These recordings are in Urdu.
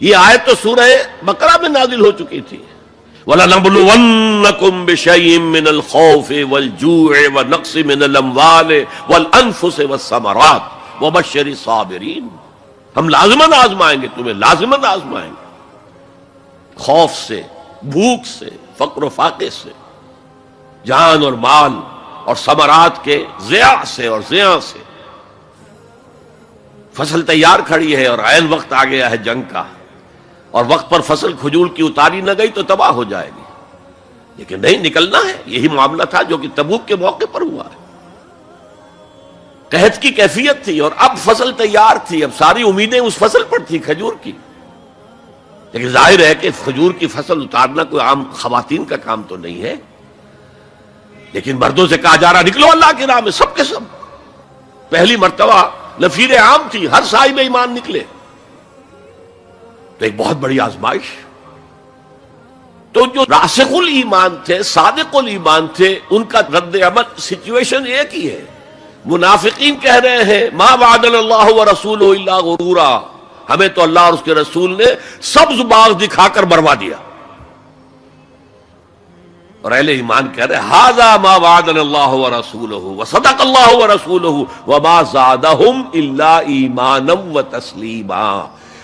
یہ آیت تو سورہ بقرہ میں نازل ہو چکی تھی. وَلَنَبْلُوَنَّكُمْ بِشَيْءٍ مِّنَ الْخَوْفِ وَالْجُوعِ وَنَقْصٍ مِّنَ الْأَمْوَالِ وَالْأَنفُسِ وَالثَّمَرَاتِ وَبَشِّرِ الصَّابِرِينَ. ہم لازماً آزمائیں گے تمہیں، لازماً آزمائیں گے، خوف سے، بھوک سے، فقر و فاقے سے، جان اور مال اور ثمرات کے ضیاع سے اور زیاں سے. فصل تیار کھڑی ہے اور عین وقت آ گیا ہے جنگ کا، اور وقت پر فصل کھجور کی اتاری نہ گئی تو تباہ ہو جائے گی. لیکن نہیں، نکلنا ہے. یہی معاملہ تھا جو کہ تبوک کے موقع پر ہوا ہے. قحط کی کیفیت تھی اور اب فصل تیار تھی، اب ساری امیدیں اس فصل پر تھی، کھجور کی. لیکن ظاہر ہے کہ کھجور کی فصل اتارنا کوئی عام خواتین کا کام تو نہیں ہے. لیکن مردوں سے کہا جا رہا نکلو اللہ کی راہ میں، سب کے سب. پہلی مرتبہ نفیر عام تھی، ہر صاحب ایمان نکلے. تو ایک بہت بڑی آزمائش. تو جو راسخ الایمان تھے، صادق الایمان تھے، ان کا رد عمل سچویشن ایک ہی ہے. منافقین کہہ رہے ہیں ما وعدنا اللہ ورسولہ الا غرورا، ہمیں تو اللہ اور اس کے رسول نے سبز باغ دکھا کر مروا دیا. اور اہل ایمان کہہ رہے ھذا ما وعدنا اللہ ورسولہ وصدق اللہ ورسولہ وما زادہم الا ایمانا وتسلیما.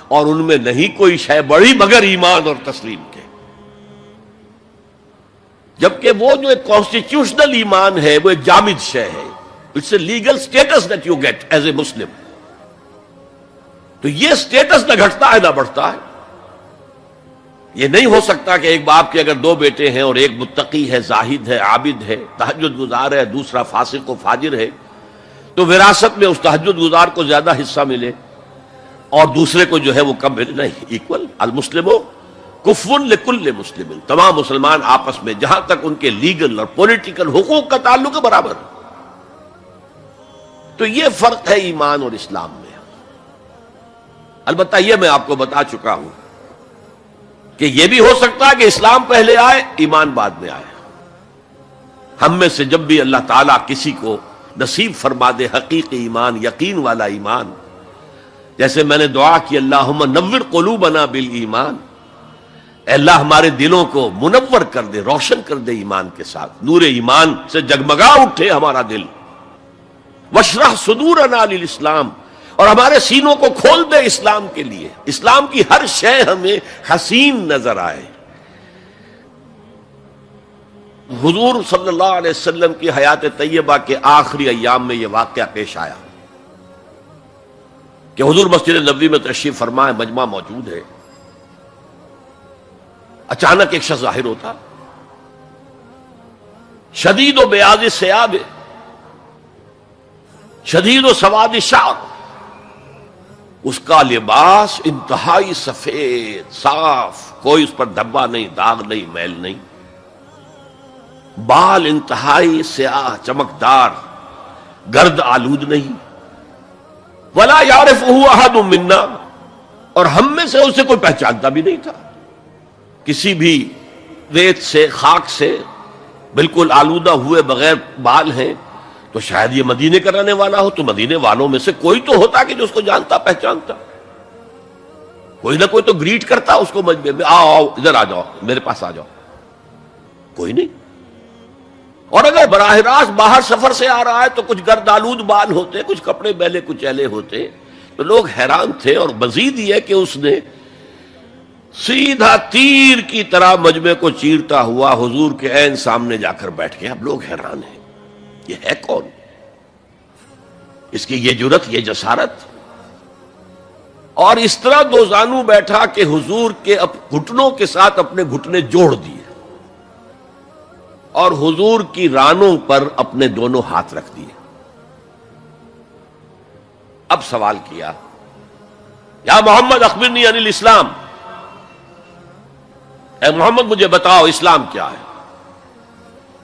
اور ان میں نہیں کوئی شے بڑی مگر ایمان اور تسلیم کے. جبکہ وہ جو ایک کانسٹیٹیوشنل ایمان ہے وہ ایک جامد شے ہے. It's a legal status that you get as a Muslim. تو یہ اسٹیٹس نہ گھٹتا ہے نہ بڑھتا ہے. یہ نہیں ہو سکتا کہ ایک باپ کے اگر دو بیٹے ہیں اور ایک متقی ہے، زاہد ہے، عابد ہے، تہجد گزار ہے، دوسرا فاسق و فاجر ہے، تو وراثت میں اس تہجد گزار کو زیادہ حصہ ملے اور دوسرے کو جو ہے وہ کم ملے. نہیں، ایکول. المسلم کفو لکل مسلم. تمام مسلمان آپس میں جہاں تک ان کے لیگل اور پولیٹیکل حقوق کا تعلق ہے برابر. تو یہ فرق ہے ایمان اور اسلام میں. البتہ یہ میں آپ کو بتا چکا ہوں کہ یہ بھی ہو سکتا ہے کہ اسلام پہلے آئے، ایمان بعد میں آئے. ہم میں سے جب بھی اللہ تعالیٰ کسی کو نصیب فرما دے حقیقی ایمان، یقین والا ایمان، جیسے میں نے دعا کی اللہم نور قلوبنا بالایمان، اے اللہ ہمارے دلوں کو منور کر دے، روشن کر دے ایمان کے ساتھ، نور ایمان سے جگمگا اٹھے ہمارا دل. واشرح صدورنا للاسلام، اور ہمارے سینوں کو کھول دے اسلام کے لیے، اسلام کی ہر شے ہمیں حسین نظر آئے. حضور صلی اللہ علیہ وسلم کی حیات طیبہ کے آخری ایام میں یہ واقعہ پیش آیا کہ حضور مسجد نبوی میں تشریف فرما ہے، مجمع موجود ہے. اچانک ایک شخص ظاہر ہوتا، شدید و بیاض ثیاب، شدید و سواد شعر، اس کا لباس انتہائی سفید صاف، کوئی اس پر دھبا نہیں، داغ نہیں، میل نہیں. بال انتہائی سیاہ چمکدار، گرد آلود نہیں. ولا یعرفہ احد منا، اور ہم میں سے اسے کوئی پہچانتا بھی نہیں تھا. کسی بھی ریت سے، خاک سے بالکل آلودہ ہوئے بغیر بال ہیں، تو شاید یہ مدینے کا رہنے والا ہو. تو مدینے والوں میں سے کوئی تو ہوتا کہ جو اس کو جانتا پہچانتا، کوئی نہ کوئی تو گریٹ کرتا اس کو مجمع میں، آؤ آؤ ادھر آ جاؤ، میرے پاس آ جاؤ. کوئی نہیں. اور اگر براہ راست باہر سفر سے آ رہا ہے تو کچھ گرد آلود بال ہوتے، کچھ کپڑے میلے کچیلے ہوتے، تو لوگ حیران تھے. اور مزید یہ کہ اس نے سیدھا تیر کی طرح مجمع کو چیرتا ہوا حضور کے عین سامنے جا کر بیٹھ گیا. اب لوگ حیران ہیں، یہ ہے کون؟ اس کی یہ جرت، یہ جسارت. اور اس طرح دو زانو بیٹھا کہ حضور کے گھٹنوں کے ساتھ اپنے گھٹنے جوڑ دیے اور حضور کی رانوں پر اپنے دونوں ہاتھ رکھ دیے. اب سوال کیا، یا محمد اخبرنی عن الاسلام، اے محمد مجھے بتاؤ اسلام کیا ہے؟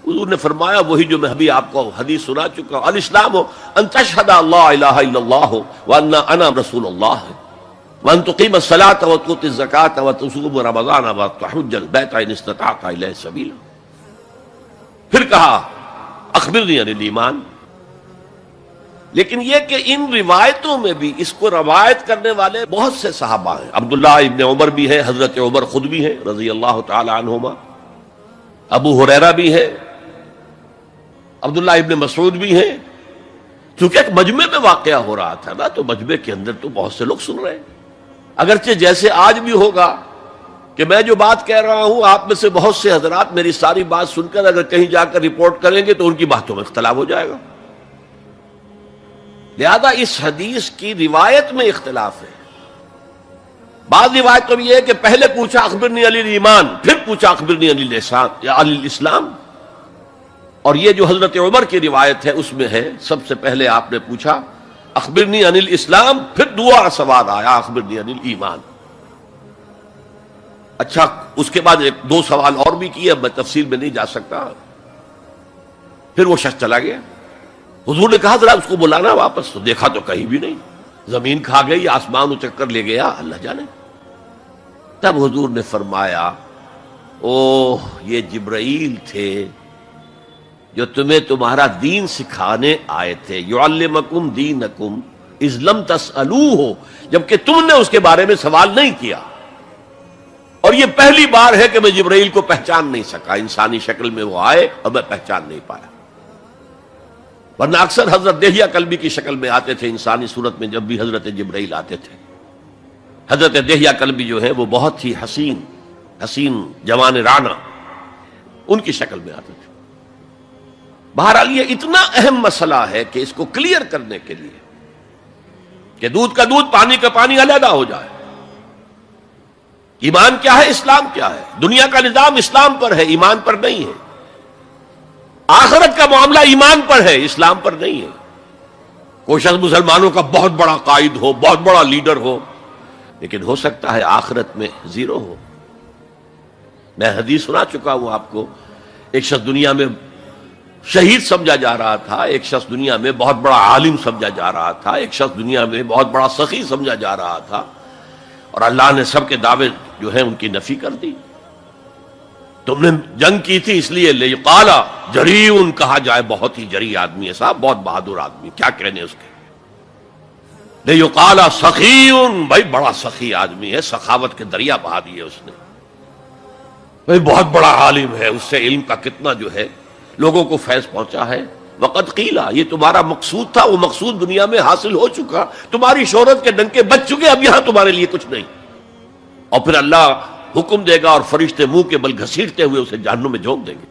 حضور نے فرمایا وہی جو میں ابھی آپ کو حدیث سنا چکا ہوں، الاسلام ان تشہد اللہ الہ الا اللہ وان انا رسول اللہ وان تقیم الصلاۃ وتؤتی الزکاۃ وتصوم رمضان وتحج البیت ان استطعت الیہ سبیلا. پھر کہا اخبرنی عن الایمان، لیکن یہ کہ ان روایتوں میں بھی اس کو روایت کرنے والے بہت سے صحابہ ہیں. عبداللہ ابن عمر بھی ہے، حضرت عمر خود بھی ہیں رضی اللہ تعالی عنہما، ابو ہریرہ بھی ہے، عبداللہ ابن مسعود بھی ہیں. کیونکہ ایک مجمع میں واقعہ ہو رہا تھا نا، تو مجمع کے اندر تو بہت سے لوگ سن رہے ہیں. اگرچہ جیسے آج بھی ہوگا کہ میں جو بات کہہ رہا ہوں، آپ میں سے بہت سے حضرات میری ساری بات سن کر اگر کہیں جا کر رپورٹ کریں گے تو ان کی باتوں میں اختلاف ہو جائے گا. لہذا اس حدیث کی روایت میں اختلاف ہے. بعض روایت تو یہ ہے کہ پہلے پوچھا اخبرنی عن الایمان، پھر پوچھا اخبرنی عن الاسلام یا عن الاسلام. اور یہ جو حضرت عمر کی روایت ہے اس میں ہے سب سے پہلے آپ نے پوچھا اخبرنی عن الاسلام، پھر دوسرا سوال آیا اخبرنی عن الایمان. اچھا، اس کے بعد ایک دو سوال اور بھی کیے، میں تفصیل میں نہیں جا سکتا. پھر وہ شخص چلا گیا. حضور نے کہا ذرا اس کو بلانا واپس، تو دیکھا تو کہیں بھی نہیں، زمین کھا گئی، آسمان اچک کر لے گیا، اللہ جانے. تب حضور نے فرمایا اوہ یہ جبرائیل تھے جو تمہیں تمہارا دین سکھانے آئے تھے. یعلمکم دینکم اذ لم تسألوہ، جبکہ تم نے اس کے بارے میں سوال نہیں کیا. اور یہ پہلی بار ہے کہ میں جبرائیل کو پہچان نہیں سکا، انسانی شکل میں وہ آئے اور میں پہچان نہیں پایا. ورنہ اکثر حضرت دہیہ کلبی کی شکل میں آتے تھے انسانی صورت میں. جب بھی حضرت جبرائیل آتے تھے، حضرت دہیہ کلبی جو ہے وہ بہت ہی حسین جوان رانا، ان کی شکل میں آتے تھے. بہرحال یہ اتنا اہم مسئلہ ہے کہ اس کو کلیئر کرنے کے لیے کہ دودھ کا دودھ پانی کا پانی علیحدہ ہو جائے. ایمان کیا ہے، اسلام کیا ہے. دنیا کا نظام اسلام پر ہے، ایمان پر نہیں ہے. آخرت کا معاملہ ایمان پر ہے، اسلام پر نہیں ہے. کوئی شخص مسلمانوں کا بہت بڑا قائد ہو، بہت بڑا لیڈر ہو، لیکن ہو سکتا ہے آخرت میں زیرو ہو. میں حدیث سنا چکا ہوں آپ کو. ایک شخص دنیا میں شہید سمجھا جا رہا تھا، ایک شخص دنیا میں بہت بڑا عالم سمجھا جا رہا تھا، ایک شخص دنیا میں بہت بڑا سخی سمجھا جا رہا تھا، اور اللہ نے سب کے دعوے جو ہیں ان کی نفی کر دی. تم نے جنگ کی تھی اس لیے لیقال جریء کہا جائے، بہت ہی جری آدمی ہے صاحب، بہت بہادر آدمی، کیا کہنے اس کے. لیقال سخی، بھائی بڑا سخی آدمی ہے، سخاوت کے دریا بہا دیے اس نے. بھائی بہت بڑا عالم ہے، اس سے علم کا کتنا جو ہے لوگوں کو فیض پہنچا ہے. وقد قیلا، یہ تمہارا مقصود تھا، وہ مقصود دنیا میں حاصل ہو چکا، تمہاری شہرت کے ڈنکے بج چکے، اب یہاں تمہارے لیے کچھ نہیں. اور پھر اللہ حکم دے گا اور فرشتے منہ کے بل گھسیٹتے ہوئے اسے جہنم میں جھونک دیں گے.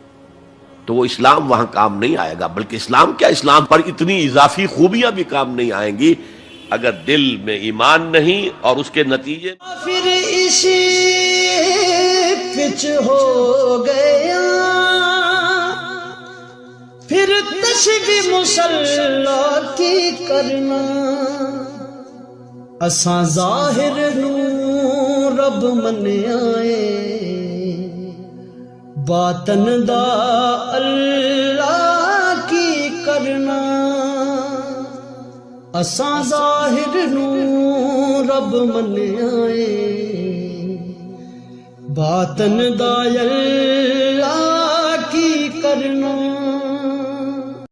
تو وہ اسلام وہاں کام نہیں آئے گا. بلکہ اسلام کیا، اسلام پر اتنی اضافی خوبیاں بھی کام نہیں آئیں گی اگر دل میں ایمان نہیں، اور اس کے نتیجے پھر اسی پچ ہو گیا، پھر تشبیہ مسلح کی کرنا. اساں ظاہر نو رب من آئے، باطن دا اللہ کی کرنا. اساں ظاہر نو رب من آئے، باطن دا اللہ کی کرنا.